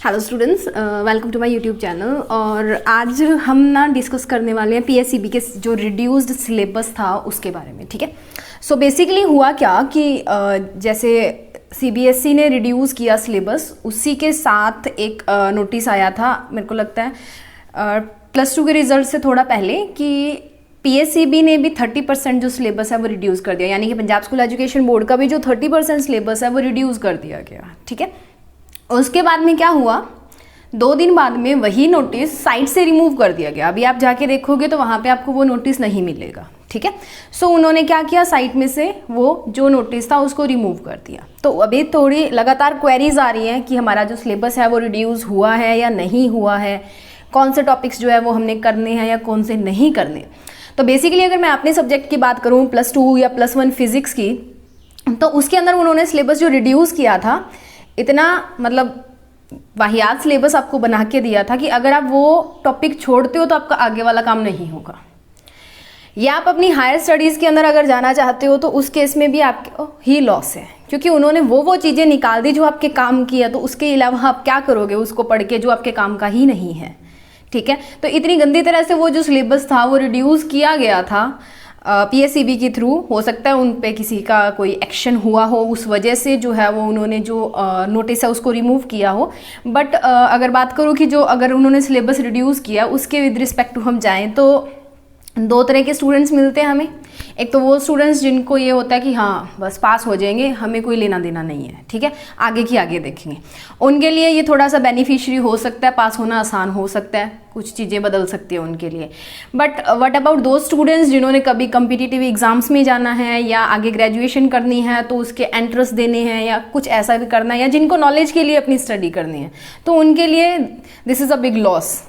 Hello students, welcome to my YouTube channel. और आज हम ना डिस्कस करने वाले हैं पीएससीबी के जो रिड्यूस्ड सिलेबस था उसके बारे में। ठीक है, सो बेसिकली हुआ क्या कि जैसे सीबीएसई ने रिड्यूस किया सिलेबस, उसी के साथ एक नोटिस आया था, मेरे को लगता है +2 के रिजल्ट से थोड़ा पहले, कि पीएससीबी ने भी 30% जो सिलेबस है वो रिड्यूस कर दिया। यानी कि पंजाब स्कूल एजुकेशन बोर्ड का भी जो 30% सिलेबस है वो रिड्यूस कर दिया गया। ठीक है, उसके बाद में क्या हुआ, 2 दिन बाद में वही नोटिस साइट से रिमूव कर दिया गया। अभी आप जाके देखोगे तो वहाँ पे आपको वो नोटिस नहीं मिलेगा। ठीक है, सो उन्होंने क्या किया, साइट में से वो जो नोटिस था उसको रिमूव कर दिया। तो अभी थोड़ी लगातार क्वेरीज आ रही हैं कि हमारा जो सिलेबस है वो रिड्यूस हुआ है या नहीं हुआ है, कौन से टॉपिक्स जो है वो हमने करने हैं या कौन से नहीं करने। तो बेसिकली अगर मैं अपने सब्जेक्ट की बात करूँ, +2 या +1 फिजिक्स की, तो उसके अंदर उन्होंने सिलेबस जो रिड्यूस किया था, इतना मतलब वाहियात सिलेबस आपको बना के दिया था कि अगर आप वो टॉपिक छोड़ते हो तो आपका आगे वाला काम नहीं होगा। या आप अपनी हायर स्टडीज़ के अंदर अगर जाना चाहते हो तो उस केस में भी आपको ही लॉस है, क्योंकि उन्होंने वो चीज़ें निकाल दी जो आपके काम की है। तो उसके अलावा आप क्या करोगे उसको पढ़ के जो आपके काम का ही नहीं है। ठीक है, तो इतनी गंदी तरह से वो जो सिलेबस था वो रिड्यूस किया गया था पीएससीबी के थ्रू। हो सकता है उन पे किसी का कोई एक्शन हुआ हो, उस वजह से जो है वो उन्होंने जो नोटिस है उसको रिमूव किया हो। बट अगर बात करूँ कि जो अगर उन्होंने सिलेबस रिड्यूस किया उसके विद रिस्पेक्ट टू हम जाएं तो 2 तरह के स्टूडेंट्स मिलते हैं हमें। एक तो वो स्टूडेंट्स जिनको ये होता है कि हाँ बस पास हो जाएंगे, हमें कोई लेना देना नहीं है, ठीक है, आगे की आगे देखेंगे। उनके लिए ये थोड़ा सा बेनिफिशियरी हो सकता है, पास होना आसान हो सकता है, कुछ चीज़ें बदल सकती है उनके लिए। बट व्हाट अबाउट दो स्टूडेंट्स जिन्होंने कभी कम्पिटिटिव एग्जाम्स में जाना है या आगे ग्रेजुएशन करनी है तो उसके एंट्रेंस देने हैं या कुछ ऐसा भी करना है, या जिनको नॉलेज के लिए अपनी स्टडी करनी है, तो उनके लिए this is a big loss.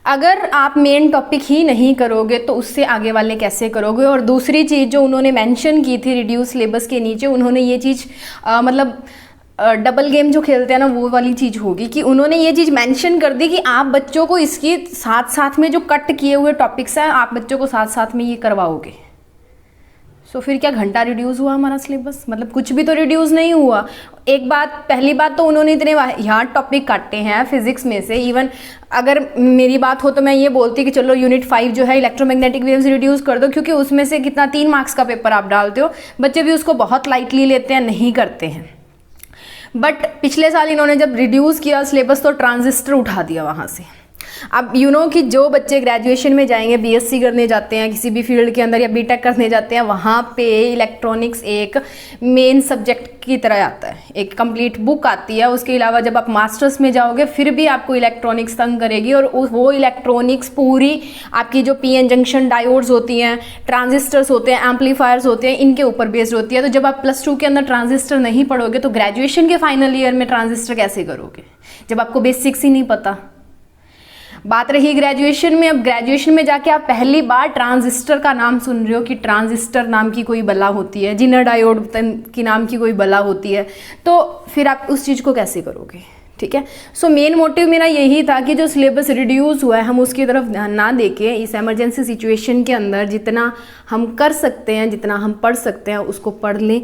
अगर आप मेन टॉपिक ही नहीं करोगे तो उससे आगे वाले कैसे करोगे। और दूसरी चीज़ जो उन्होंने मेंशन की थी रिड्यूस सिलेबस के नीचे, उन्होंने ये चीज़ मतलब डबल गेम जो खेलते हैं ना वो वाली चीज़ होगी कि उन्होंने ये चीज़ मेंशन कर दी कि आप बच्चों को इसकी साथ साथ में जो कट किए हुए टॉपिक्स हैं आप बच्चों को साथ साथ में ये करवाओगे। सो फिर क्या घंटा रिड्यूस हुआ हमारा सिलेबस? मतलब कुछ भी तो रिड्यूस नहीं हुआ। एक बात, पहली बात तो उन्होंने इतने यहाँ टॉपिक काटे हैं फिजिक्स में से। इवन अगर मेरी बात हो तो मैं ये बोलती कि चलो यूनिट 5 जो है इलेक्ट्रोमैग्नेटिक वेव्स रिड्यूस कर दो, क्योंकि उसमें से कितना 3 मार्क्स का पेपर आप डालते हो, बच्चे भी उसको बहुत लाइटली लेते हैं, नहीं करते हैं। बट पिछले साल इन्होंने जब रिड्यूस किया सिलेबस तो ट्रांजिस्टर उठा दिया वहाँ से। अब कि जो बच्चे ग्रेजुएशन में जाएंगे, बीएससी करने जाते हैं किसी भी फील्ड के अंदर या बीटेक करने जाते हैं, वहाँ पे इलेक्ट्रॉनिक्स एक मेन सब्जेक्ट की तरह आता है, एक कंप्लीट बुक आती है। उसके अलावा जब आप मास्टर्स में जाओगे फिर भी आपको इलेक्ट्रॉनिक्स तंग करेगी, और वो इलेक्ट्रॉनिक्स पूरी आपकी जो पीएन जंक्शन डायोड्स होती हैं, ट्रांजिस्टर्स होते हैं, एम्पलीफायर्स होते हैं, इनके ऊपर बेस्ड होती है। तो जब आप +2 के अंदर ट्रांजिस्टर नहीं पढ़ोगे तो ग्रेजुएशन के फाइनल ईयर में ट्रांजिस्टर कैसे करोगे जब आपको बेसिक्स ही नहीं पता। बात रही ग्रेजुएशन में, अब ग्रेजुएशन में जाके आप पहली बार ट्रांजिस्टर का नाम सुन रहे हो कि ट्रांजिस्टर नाम की कोई बला होती है, जिनर डायोड की नाम की कोई बला होती है, तो फिर आप उस चीज़ को कैसे करोगे। ठीक है, सो मेन मोटिव मेरा यही था कि जो सिलेबस रिड्यूस हुआ है हम उसकी तरफ ध्यान ना देके इस इमरजेंसी सिचुएशन के अंदर जितना हम कर सकते हैं, जितना हम पढ़ सकते हैं उसको पढ़ लें,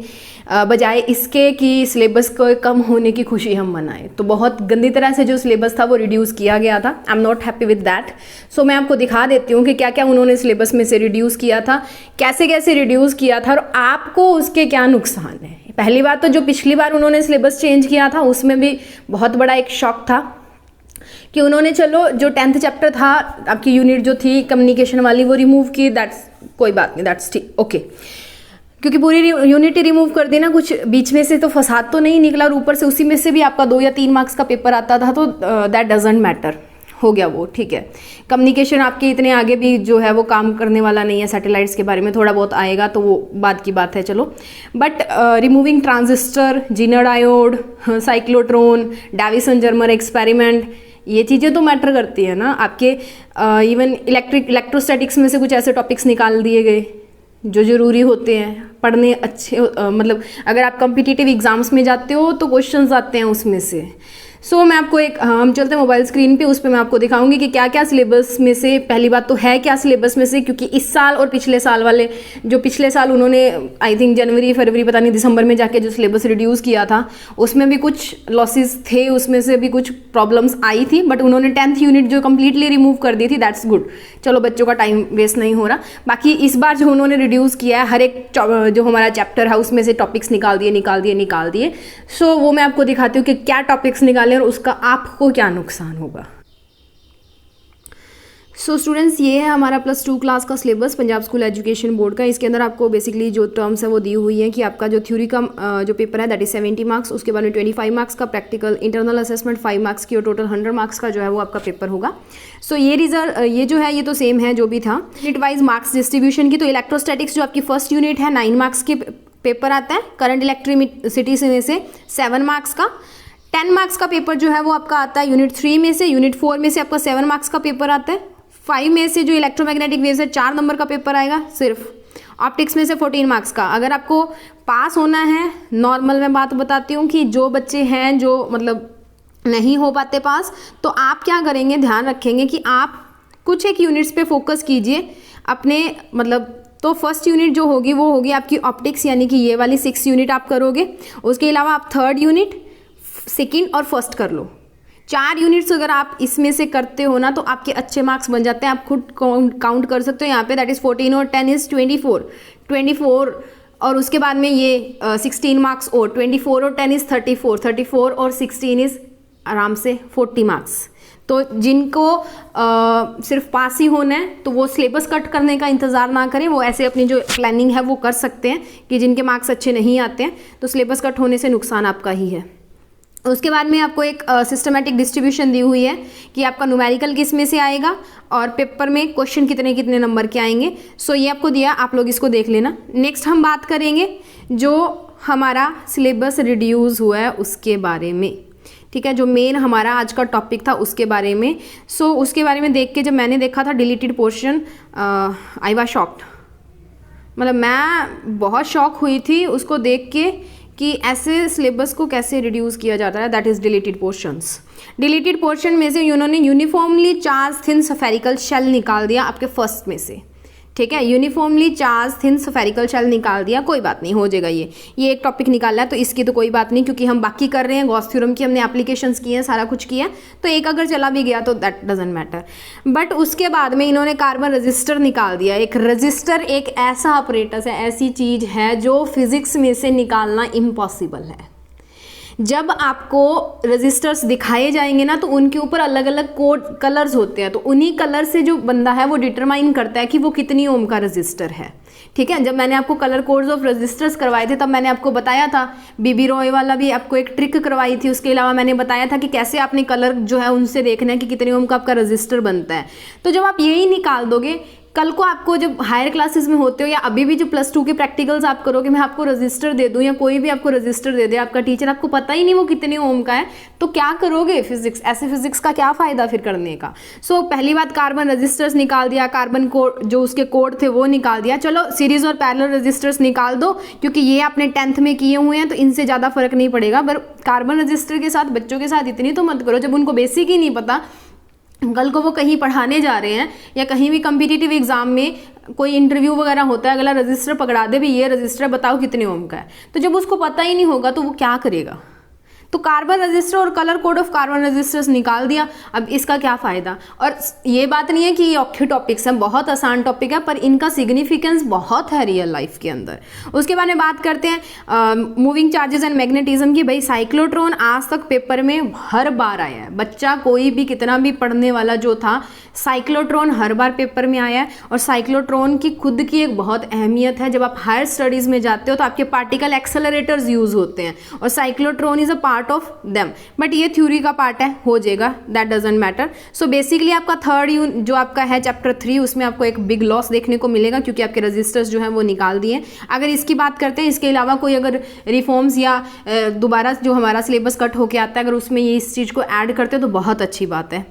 बजाय इसके कि सिलेबस को कम होने की खुशी हम मनाएं। तो बहुत गंदी तरह से जो सिलेबस था वो रिड्यूस किया गया था। I am not happy with that. So मैं आपको दिखा देती हूँ कि क्या क्या उन्होंने सिलेबस में से रिड्यूस किया था, कैसे कैसे रिड्यूस किया था और आपको उसके क्या नुकसान है। पहली बात तो जो पिछली बार उन्होंने सिलेबस चेंज किया था उसमें भी बहुत बड़ा एक शॉक था कि उन्होंने चलो जो 10th चैप्टर था आपकी यूनिट जो थी कम्युनिकेशन वाली वो रिमूव की, दैट्स कोई बात नहीं, दैट्स ठीक, ओके, क्योंकि पूरी यूनिट ही रिमूव कर देना, कुछ बीच में से तो फसाद तो नहीं निकला, और ऊपर से उसी में से भी आपका 2 या 3 मार्क्स का पेपर आता था, तो दैट डजंट मैटर, हो गया वो, ठीक है। कम्युनिकेशन आपके इतने आगे भी जो है वो काम करने वाला नहीं है, सैटेलाइट्स के बारे में थोड़ा बहुत आएगा तो वो बाद की बात है, चलो। But removing transistor, Zener diode, cyclotron, Davisson Germer experiment, ये चीज़ें तो मैटर करती है ना आपके। इवन इलेक्ट्रोस्टैटिक्स में से कुछ ऐसे टॉपिक्स निकाल दिए गए जो ज़रूरी होते हैं पढ़ने अच्छे, मतलब अगर आप कॉम्पिटिटिव एग्जाम्स में जाते हो तो क्वेश्चंस आते हैं उसमें से। सो मैं आपको एक हम चलते हैं मोबाइल स्क्रीन पे, उस पर मैं आपको दिखाऊंगी कि क्या क्या सिलेबस में से, पहली बात तो है क्या सिलेबस में से, क्योंकि इस साल और पिछले साल वाले, जो पिछले साल उन्होंने आई थिंक जनवरी फरवरी पता नहीं दिसंबर में जाके जो सिलेबस रिड्यूस किया था उसमें भी कुछ लॉसेस थे, उसमें से भी कुछ प्रॉब्लम्स आई थी, बट उन्होंने 10th यूनिट जो कम्प्लीटली रिमूव कर दी थी, दैट्स गुड। चलो बच्चों का टाइम वेस्ट नहीं हो रहा। बाकी इस बार जो उन्होंने रिड्यूस किया है, हर एक जो हमारा चैप्टर है उसमें से टॉपिक्स निकाल दिए। सो वो मैं आपको दिखाती हूँ कि क्या टॉपिक्स निकाले और उसका आपको क्या नुकसान होगा। सो स्टूडेंट्स, ये है हमारा +2 क्लास का syllabus Punjab school education board का। इसके अंदर आपको बेसिकली जो टर्म्स है वो दी हुई है कि आपका जो थ्योरी का जो पेपर है दैट इज 70 मार्क्स, उसके बाद में 25 मार्क्स का प्रैक्टिकल, इंटरनल असेसमेंट 5 मार्क्स की और टोटल 100 मार्क्स का जो है वो आपका पेपर होगा। सो ये जो है ये तो सेम है जो भी था। यूनिट वाइज मार्क्स डिस्ट्रीब्यूशन की, तो इलेक्ट्रोस्टैटिक्स जो आपकी फर्स्ट यूनिट है 9 मार्क्स के पेपर आता है, करंट इलेक्ट्रिसिटी में से 7 मार्क्स का। 10 मार्क्स का पेपर जो है वो आपका आता है यूनिट 3 में से, यूनिट 4 में से आपका 7 मार्क्स का पेपर आता है। 5 में से जो इलेक्ट्रोमैग्नेटिक वेव्स है 4 नंबर का पेपर आएगा सिर्फ। ऑप्टिक्स में से 14 मार्क्स का। अगर आपको पास होना है, नॉर्मल मैं बात बताती हूँ कि जो बच्चे हैं जो मतलब नहीं हो पाते पास, तो आप क्या करेंगे, ध्यान रखेंगे कि आप कुछ एक यूनिट्स पे फोकस कीजिए अपने मतलब। तो फर्स्ट यूनिट जो होगी वो होगी आपकी ऑप्टिक्स, यानी कि ये वाली 6 यूनिट आप करोगे। उसके अलावा आप 3rd यूनिट, 2nd और 1st कर लो। 4 यूनिट्स अगर आप इसमें से करते हो ना तो आपके अच्छे मार्क्स बन जाते हैं। आप खुद काउंट कर सकते हो यहाँ पे, दैट इज 14 और 10 इज 24 और उसके बाद में ये 16 मार्क्स और 24 और 10 इज 34 और 16 इज आराम से 40 मार्क्स। तो जिनको सिर्फ पास ही होना है तो वो सिलेबस कट करने का इंतज़ार ना करें, वो ऐसे अपनी जो प्लानिंग है वो कर सकते हैं कि जिनके मार्क्स अच्छे नहीं आते हैं तो सिलेबस कट होने से नुकसान आपका ही है। उसके बाद में आपको एक सिस्टमेटिक डिस्ट्रीब्यूशन दी हुई है कि आपका न्यूमेरिकल किस में से आएगा और पेपर में क्वेश्चन कितने नंबर के आएंगे। सो ये आपको दिया, आप लोग इसको देख लेना। नेक्स्ट हम बात करेंगे जो हमारा सिलेबस रिड्यूस हुआ है उसके बारे में, ठीक है, जो मेन हमारा आज का टॉपिक था उसके बारे में। सो उसके बारे में देख के जब मैंने देखा था deleted portion, I was shocked. मतलब मैं बहुत शॉक हुई थी उसको देख के कि ऐसे सिलेबस को कैसे रिड्यूस किया जाता है, that is deleted portions. Deleted portion में से उन्होंने uniformly charge thin spherical shell निकाल दिया आपके फर्स्ट में से, ठीक है, uniformly charge thin spherical shell निकाल दिया। कोई बात नहीं, हो जाएगा। ये एक टॉपिक निकाला है तो इसकी तो कोई बात नहीं, क्योंकि हम बाकी कर रहे हैं, गॉस थ्योरम की हमने एप्लीकेशंस किए हैं, सारा कुछ किया, तो एक अगर चला भी गया तो दैट डजंट मैटर। बट उसके बाद में इन्होंने कार्बन रजिस्टर निकाल दिया। एक रजिस्टर एक ऐसा ऑपरेटस है, ऐसी चीज़ है जो फिजिक्स में से निकालना इम्पॉसिबल है। जब आपको रजिस्टर्स दिखाए जाएंगे ना तो उनके ऊपर अलग अलग कोड कलर्स होते हैं, तो उन्हीं कलर से जो बंदा है वो डिटरमाइन करता है कि वो कितनी ओम का रजिस्टर है, ठीक है। जब मैंने आपको कलर कोड्स ऑफ रजिस्टर्स करवाए थे तब मैंने आपको बताया था, बीबी रॉय वाला भी आपको एक ट्रिक करवाई थी। उसके अलावा मैंने बताया था कि कैसे आपने कलर जो है उनसे देखना है कि कितने ओम का आपका रजिस्टर बनता है। तो जब आप यही निकाल दोगे, कल को आपको जब हायर क्लासेस में होते हो या अभी भी जो +2 के प्रैक्टिकल्स आप करोगे, मैं आपको रजिस्टर दे दूं या कोई भी आपको रजिस्टर दे दे आपका टीचर, आपको पता ही नहीं वो कितने ओम का है, तो क्या करोगे फिजिक्स? ऐसे फिजिक्स का क्या फ़ायदा फिर करने का। सो पहली बात कार्बन रजिस्टर्स निकाल दिया, कार्बन कोड जो उसके कोड थे वो निकाल दिया। चलो सीरीज़ और पैरेलल रजिस्टर्स निकाल दो, क्योंकि ये आपने 10th में किए हुए हैं तो इनसे ज़्यादा फर्क नहीं पड़ेगा। पर कार्बन रजिस्टर के साथ बच्चों के साथ इतनी तो मत करो, जब उनको बेसिक ही नहीं पता, कल को वो कहीं पढ़ाने जा रहे हैं या कहीं भी कम्पिटिटिव एग्जाम में कोई इंटरव्यू वगैरह होता है, अगला रजिस्टर पकड़ा दे भी ये रजिस्टर बताओ कितने ओम का है, तो जब उसको पता ही नहीं होगा तो वो क्या करेगा। तो कार्बन रजिस्टर और colour code of carbon resistors निकाल दिया। अब इसका क्या फ़ायदा? और ये बात नहीं है कि ये औखे टॉपिक्स हैं, बहुत आसान टॉपिक है, पर इनका सिग्निफिकेंस बहुत है रियल लाइफ के अंदर। उसके बारे में बात करते हैं मूविंग चार्जेस एंड मैग्नेटिज्म की। भाई साइक्लोट्रॉन आज तक पेपर में हर बार आया है, बच्चा कोई भी कितना भी पढ़ने वाला जो था, साइक्लोट्रॉन हर बार पेपर में आया है। और साइक्लोट्रॉन की खुद की एक बहुत अहमियत है। जब आप हायर स्टडीज़ में जाते हो तो आपके पार्टिकल एक्सेलरेटर्स यूज़ होते हैं और cyclotron is a part of them, but ये थ्योरी का पार्ट है, हो जाएगा, that doesn't matter. So basically आपका 3rd जो आपका है चैप्टर 3, उसमें आपको एक बिग लॉस देखने को मिलेगा क्योंकि आपके रजिस्टर्स जो हैं वो निकाल दिए। अगर इसकी बात करते हैं, इसके अलावा कोई अगर रिफॉर्म्स या दोबारा जो हमारा सिलेबस कट होके आता है, अगर उसमें ये इस चीज़ को ऐड करते हैं तो बहुत अच्छी बात है।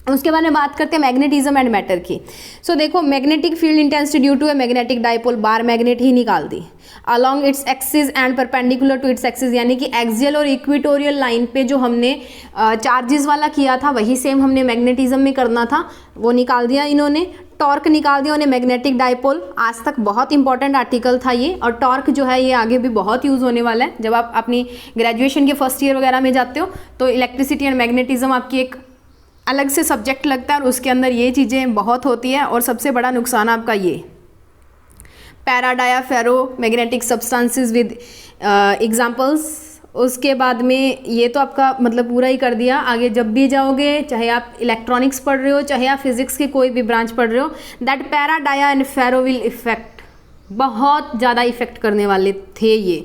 उसके बारे में बात करते हैं मैग्नेटिज्म एंड मैटर की। सो देखो, magnetic field intensity due to a magnetic dipole, bar magnet ही निकाल दी, along its axis and perpendicular to its axis, यानी कि एक्सियल और इक्वेटोरियल लाइन पे जो हमने चार्जेस वाला किया था वही सेम हमने मैग्नेटिज्म में करना था, वो निकाल दिया इन्होंने। टॉर्क निकाल दिया उन्हें, मैग्नेटिक डाइपोल आज तक बहुत इंपॉर्टेंट आर्टिकल था ये, और टॉर्क जो है ये आगे भी बहुत यूज़ होने वाला है। जब आप अपनी ग्रेजुएशन के फर्स्ट ईयर वगैरह में जाते हो तो इलेक्ट्रिसिटी एंड मैग्नेटिज्म आपकी एक अलग से सब्जेक्ट लगता है और उसके अंदर ये चीज़ें बहुत होती हैं। और सबसे बड़ा नुकसान आपका ये पैराडाया फेरो मैग्नेटिक सब्सटेंसेस विद एग्जांपल्स। उसके बाद में ये तो आपका मतलब पूरा ही कर दिया। आगे जब भी जाओगे, चाहे आप इलेक्ट्रॉनिक्स पढ़ रहे हो चाहे आप फिजिक्स की कोई भी ब्रांच पढ़ रहे हो, that para dia and ferro will effect, बहुत ज़्यादा इफेक्ट करने वाले थे ये।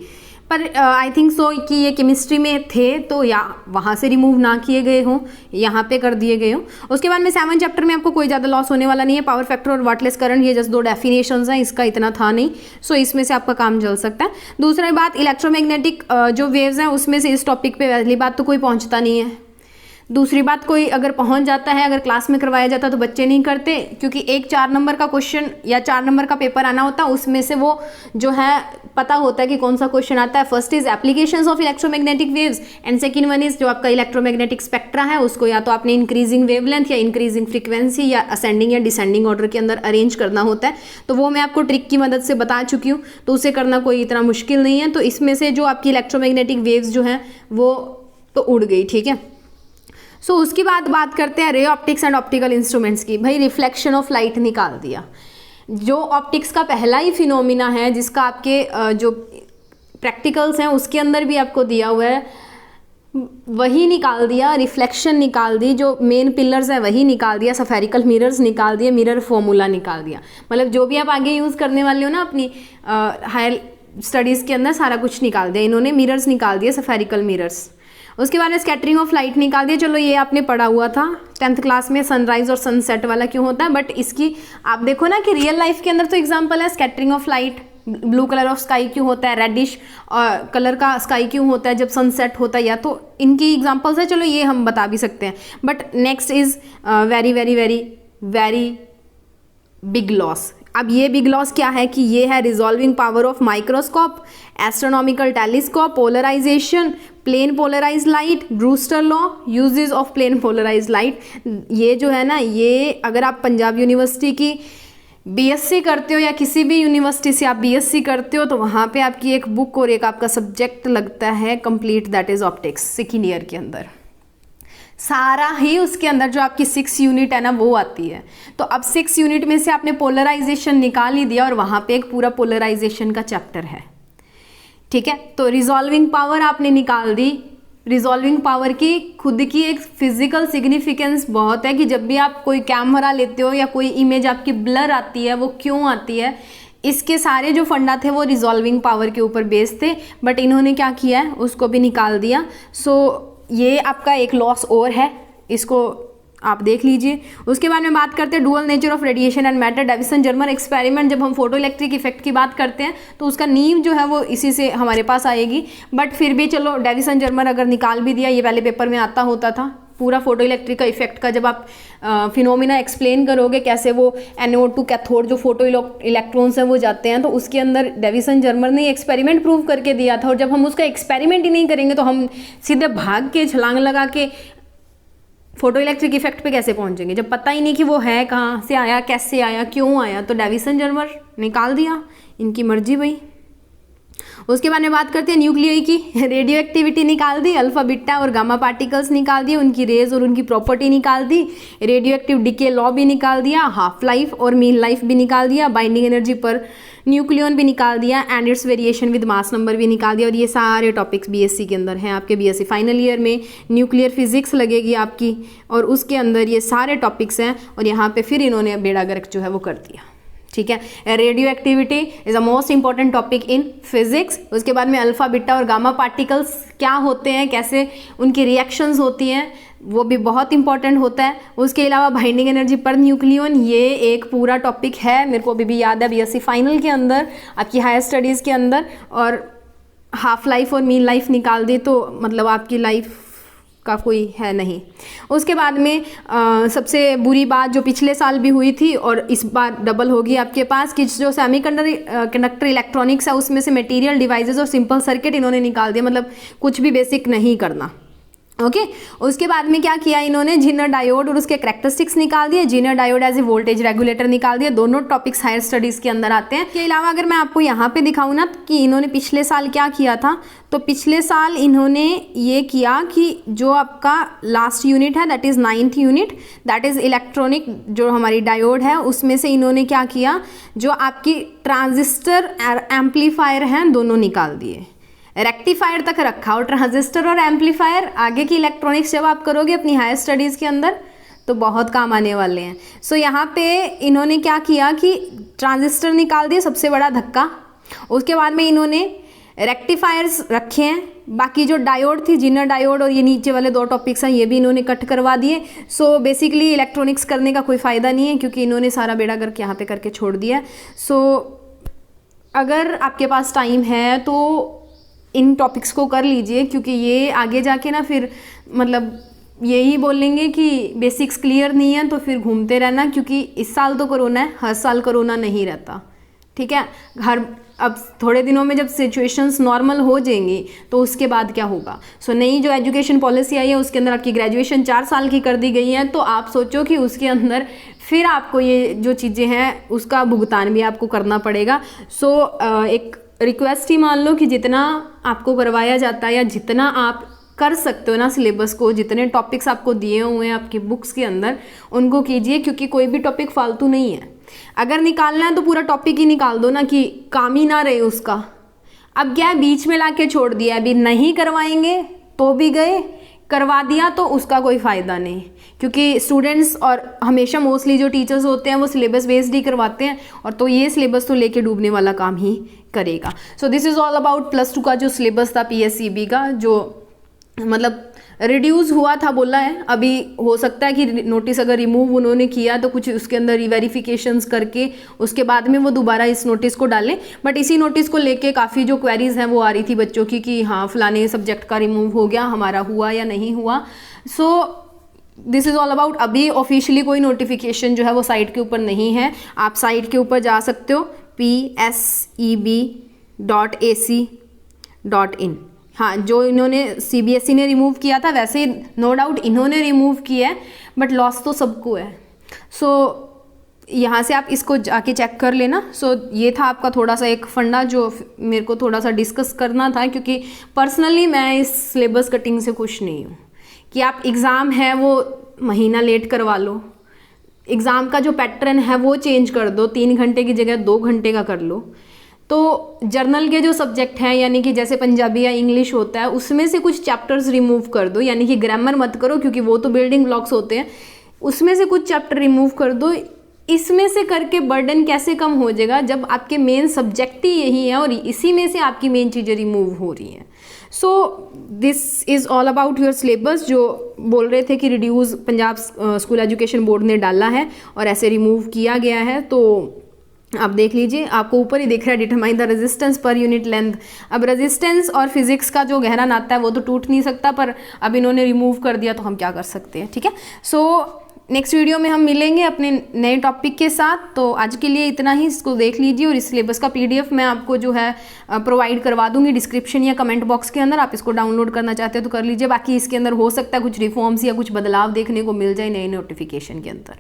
पर आई थिंक सो कि ये केमिस्ट्री में थे तो या वहाँ से रिमूव ना किए गए हों, यहाँ पे कर दिए गए हों। उसके बाद में 7 चैप्टर में आपको कोई ज़्यादा लॉस होने वाला नहीं है। पावर फैक्टर और वाटलेस करंट, ये जस्ट 2 डेफिनेशंस हैं, इसका इतना था नहीं, सो इसमें से आपका काम चल सकता है। दूसरी बात, इलेक्ट्रोमैग्नेटिक जो वेव्स हैं उसमें से इस टॉपिक पे पहली बात तो कोई पहुँचता नहीं है। दूसरी बात, कोई अगर पहुंच जाता है, अगर क्लास में करवाया जाता तो बच्चे नहीं करते, क्योंकि एक 4 नंबर का क्वेश्चन या 4 नंबर का पेपर आना होता है, उसमें से वो जो है पता होता है कि कौन सा क्वेश्चन आता है। First is applications of electromagnetic waves and second one is जो आपका इलेक्ट्रोमैग्नेटिक स्पेक्ट्रा है, उसको या तो आपने इंक्रीजिंग वेवलेंथ या इंक्रीजिंग फ्रीक्वेंसी या असेंडिंग या डिसेंडिंग ऑर्डर के अंदर अरेंज करना होता है। तो वो मैं आपको ट्रिक की मदद से बता चुकी हूँ, तो उसे करना कोई इतना मुश्किल नहीं है। तो इसमें से जो आपकी इलेक्ट्रोमैग्नेटिक वेव्स जो हैं वो तो उड़ गई, ठीक है। सो उसके बाद बात करते हैं ray optics and optical instruments की। भाई रिफ्लेक्शन ऑफ लाइट निकाल दिया, जो ऑप्टिक्स का पहला ही फिनोमिना है जिसका आपके जो प्रैक्टिकल्स हैं उसके अंदर भी आपको दिया हुआ है, वही निकाल दिया। रिफ्लेक्शन निकाल दी, जो मेन पिलर्स है वही निकाल दिया। सफेरिकल मिरर्स निकाल दिए, मिरर फॉर्मूला निकाल दिया। मतलब जो भी आप आगे यूज़ करने वाले हो ना अपनी हायर स्टडीज़ के अंदर, सारा कुछ निकाल दिया इन्होंने। मिरर्स निकाल दिए, सफेरिकल मिरर्स। उसके बाद में स्कैटरिंग ऑफ लाइट निकाल दिया। चलो ये आपने पढ़ा हुआ था 10th क्लास में, सनराइज और सनसेट वाला क्यों होता है, बट इसकी आप देखो ना कि रियल लाइफ के अंदर तो एग्जांपल है scattering of light. Blue colour of sky क्यों होता है, रेडिश कलर का स्काई क्यों होता है जब सनसेट होता है, या तो इनकी एग्जांपल्स है। चलो ये हम बता भी सकते हैं। But next is very very very very big loss. अब ये बिग लॉस क्या है कि ये है resolving power of microscope, astronomical telescope, polarisation, plane polarise light, Brewster law, uses of plane polarise light. ये जो है ना, ये अगर आप पंजाब यूनिवर्सिटी की बीएससी करते हो या किसी भी यूनिवर्सिटी से आप बीएससी करते हो तो वहाँ पे आपकी एक बुक और एक आपका सब्जेक्ट लगता है complete, that is optics, second year के अंदर। सारा ही उसके अंदर जो आपकी 6 यूनिट है ना वो आती है। तो अब 6 यूनिट में से आपने पोलराइजेशन निकाल ही दिया और वहाँ पे एक पूरा पोलराइजेशन का चैप्टर है, ठीक है। तो रिजॉल्विंग पावर आपने निकाल दी। रिजॉल्विंग पावर की खुद की एक फिजिकल सिग्निफिकेंस बहुत है कि जब भी आप कोई कैमरा लेते हो या कोई इमेज आपकी ब्लर आती है, वो क्यों आती है, इसके सारे जो फंडा थे वो रिजॉल्विंग पावर के ऊपर बेस्ड थे। बट इन्होंने क्या किया है, उसको भी निकाल दिया। सो ये आपका एक लॉस और है, इसको आप देख लीजिए। उसके बाद में बात करते हैं dual nature of radiation and matter, Davisson Germer experiment. जब हम फोटो इलेक्ट्रिक इफेक्ट की बात करते हैं तो उसका नींव जो है वो इसी से हमारे पास आएगी। बट फिर भी चलो, डेविसन जर्मर अगर निकाल भी दिया, ये पहले पेपर में आता होता था पूरा फोटो इलेक्ट्रिक का इफेक्ट का। जब आप फिनोमिना एक्सप्लेन करोगे कैसे वो NO2 कैथोड जो फोटो इलेक्ट्रॉन्स हैं वो जाते हैं, तो उसके अंदर डेविसन जर्मर ने एक्सपेरिमेंट प्रूव करके दिया था। और जब हम उसका एक्सपेरिमेंट ही नहीं करेंगे तो हम सीधे भाग के छलांग लगा के फोटो इलेक्ट्रिक इफेक्ट पे कैसे पहुंचेंगे, जब पता ही नहीं कि वो है, कहाँ से आया, कैसे आया, क्यों आया। तो डेविसन जर्मर निकाल दिया, इनकी मर्जी भाई। उसके बाद में बात करते हैं न्यूक्लियई की। रेडियो एक्टिविटी निकाल दी, अल्फा बीटा और गामा पार्टिकल्स निकाल दिए, उनकी रेज और उनकी प्रॉपर्टी निकाल दी। रेडियो एक्टिव डीके लॉ भी निकाल दिया, हाफ लाइफ और मीन लाइफ भी निकाल दिया, बाइंडिंग एनर्जी पर न्यूक्लियन भी निकाल दिया, and it's variation with mass number भी निकाल दिया। और ये सारे टॉपिक्स बीएससी के अंदर हैं। आपके बीएससी फाइनल ईयर में न्यूक्लियर फिजिक्स लगेगी आपकी, और उसके अंदर ये सारे टॉपिक्स हैं। और यहाँ पे फिर इन्होंने बेड़ा गर्क जो है वो कर दिया, ठीक है। Radio activity is a most important topic in physics. उसके बाद में अल्फा बीटा और गामा पार्टिकल्स क्या होते हैं, कैसे उनकी रिएक्शंस होती हैं, वो भी बहुत इंपॉर्टेंट होता है। उसके अलावा बाइंडिंग एनर्जी पर न्यूक्लियन, ये एक पूरा टॉपिक है, मेरे को अभी भी याद है बीएससी फाइनल के अंदर, आपकी हायर स्टडीज़ के अंदर। और हाफ लाइफ और मीन लाइफ निकाल दी तो मतलब आपकी लाइफ का कोई है नहीं। उसके बाद में सबसे बुरी बात जो पिछले साल भी हुई थी और इस बार डबल होगी आपके पास कि जो सेमीकंडक्टर इलेक्ट्रॉनिक्स है उसमें से मटेरियल डिवाइसेस और सिंपल सर्किट इन्होंने निकाल दिया, मतलब कुछ भी बेसिक नहीं करना। ओके उसके बाद में क्या किया इन्होंने, जीनर डायोड और उसके कैरेक्टरिस्टिक्स निकाल दिए, Zener diode as a voltage regulator निकाल दिया। दोनों टॉपिक्स हायर स्टडीज़ के अंदर आते हैं। इसके अलावा अगर मैं आपको यहाँ पे दिखाऊँ ना कि इन्होंने पिछले साल क्या किया था, तो पिछले साल इन्होंने ये किया कि जो आपका लास्ट यूनिट है that is 9th unit, that is electronic जो हमारी डायोड है, उसमें से इन्होंने क्या किया, जो आपकी ट्रांजिस्टर एम्पलीफायर हैं दोनों निकाल दिए। रेक्टिफायर तक रखा और ट्रांजिस्टर और एम्पलीफायर आगे की इलेक्ट्रॉनिक्स जब आप करोगे अपनी हायर स्टडीज़ के अंदर तो बहुत काम आने वाले हैं। सो यहाँ पे इन्होंने क्या किया कि ट्रांजिस्टर निकाल दिए, सबसे बड़ा धक्का। उसके बाद में इन्होंने रेक्टिफायर्स रखे हैं, बाकी जो डायोड थी जीनर डायोड और ये नीचे वाले 2 टॉपिक्स हैं ये भी इन्होंने कट करवा दिए। सो बेसिकली इलेक्ट्रॉनिक्स करने का कोई फ़ायदा नहीं है क्योंकि इन्होंने सारा बेड़ा गर्क यहाँ पे करके छोड़ दिया। सो अगर आपके पास टाइम है तो इन टॉपिक्स को कर लीजिए क्योंकि ये आगे जाके ना फिर मतलब यही बोलेंगे कि बेसिक्स क्लियर नहीं है तो फिर घूमते रहना, क्योंकि इस साल तो कोरोना है, हर साल कोरोना नहीं रहता, ठीक है। अब थोड़े दिनों में जब सिचुएशंस नॉर्मल हो जाएंगी तो उसके बाद क्या होगा। सो नई जो एजुकेशन पॉलिसी आई है उसके अंदर आपकी ग्रेजुएशन 4 साल की कर दी गई है, तो आप सोचो कि उसके अंदर फिर आपको ये जो चीज़ें हैं उसका भुगतान भी आपको करना पड़ेगा। सो एक रिक्वेस्ट ही मान लो कि जितना आपको करवाया जाता है या जितना आप कर सकते हो ना सिलेबस को, जितने टॉपिक्स आपको दिए हुए हैं आपकी बुक्स के अंदर उनको कीजिए, क्योंकि कोई भी टॉपिक फालतू नहीं है। अगर निकालना है तो पूरा टॉपिक ही निकाल दो ना कि काम ही ना रहे उसका। अब क्या बीच में ला के छोड़ दिया, अभी नहीं करवाएंगे तो भी गए, करवा दिया तो उसका कोई फ़ायदा नहीं, क्योंकि स्टूडेंट्स और हमेशा मोस्टली जो टीचर्स होते हैं वो सिलेबस बेस्ड ही करवाते हैं और तो ये सिलेबस तो लेके डूबने वाला काम ही करेगा। So this is all about +2 का जो सिलेबस था PSEB का, जो मतलब रिड्यूस हुआ था बोला है। अभी हो सकता है कि नोटिस अगर रिमूव उन्होंने किया तो कुछ उसके अंदर रिवेरिफिकेशंस करके उसके बाद में वो दोबारा इस नोटिस को डालें। बट इसी नोटिस को लेके काफ़ी जो क्वेरीज हैं वो आ रही थी बच्चों की कि हाँ फलाने सब्जेक्ट का रिमूव हो गया, हमारा हुआ या नहीं हुआ। So this is all about. अभी ऑफिशियली कोई नोटिफिकेशन जो है वो साइट के ऊपर नहीं है, आप साइट के ऊपर जा सकते हो PSEB.ac.in। हाँ, जो इन्होंने CBSE ने रिमूव किया था वैसे नो डाउट इन्होंने रिमूव किया है, बट लॉस तो सबको है। सो यहाँ से आप इसको जाके चेक कर लेना। सो ये था आपका थोड़ा सा एक फंडा जो मेरे को थोड़ा सा डिस्कस करना था, क्योंकि पर्सनली मैं इस सिलेबस कटिंग से खुश नहीं हूँ कि आप एग्ज़ाम है वो महीना लेट करवा लो, एग्ज़ाम का जो पैटर्न है वो चेंज कर दो, 3 घंटे की जगह 2 घंटे का कर लो। तो जर्नल के जो सब्जेक्ट हैं यानी कि जैसे पंजाबी या इंग्लिश होता है उसमें से कुछ चैप्टर्स रिमूव कर दो, यानी कि ग्रामर मत करो क्योंकि वो तो बिल्डिंग ब्लॉक्स होते हैं, उसमें से कुछ चैप्टर रिमूव कर दो। इसमें से करके बर्डन कैसे कम हो जाएगा जब आपके मेन सब्जेक्ट ही यही है और इसी में से आपकी मेन चीज़ें रिमूव हो रही हैं। So this is all about your syllabus, जो बोल रहे थे कि reduce Punjab school education board ने डाला है और ऐसे रिमूव किया गया है। तो आप देख लीजिए, आपको ऊपर ही दिख रहा है determine the resistance per unit length. अब रेजिस्टेंस और फिजिक्स का जो गहरा नाता है वो तो टूट नहीं सकता, पर अब इन्होंने रिमूव कर दिया तो हम क्या कर सकते हैं, ठीक है। सो नेक्स्ट वीडियो में हम मिलेंगे अपने नए टॉपिक के साथ। तो आज के लिए इतना ही, इसको देख लीजिए और इस सिलेबस का PDF मैं आपको जो है प्रोवाइड करवा दूंगी डिस्क्रिप्शन या कमेंट बॉक्स के अंदर। आप इसको डाउनलोड करना चाहते हो तो कर लीजिए। बाकी इसके अंदर हो सकता है कुछ रिफॉर्म्स या कुछ बदलाव देखने को मिल जाए नए नोटिफिकेशन के अंदर।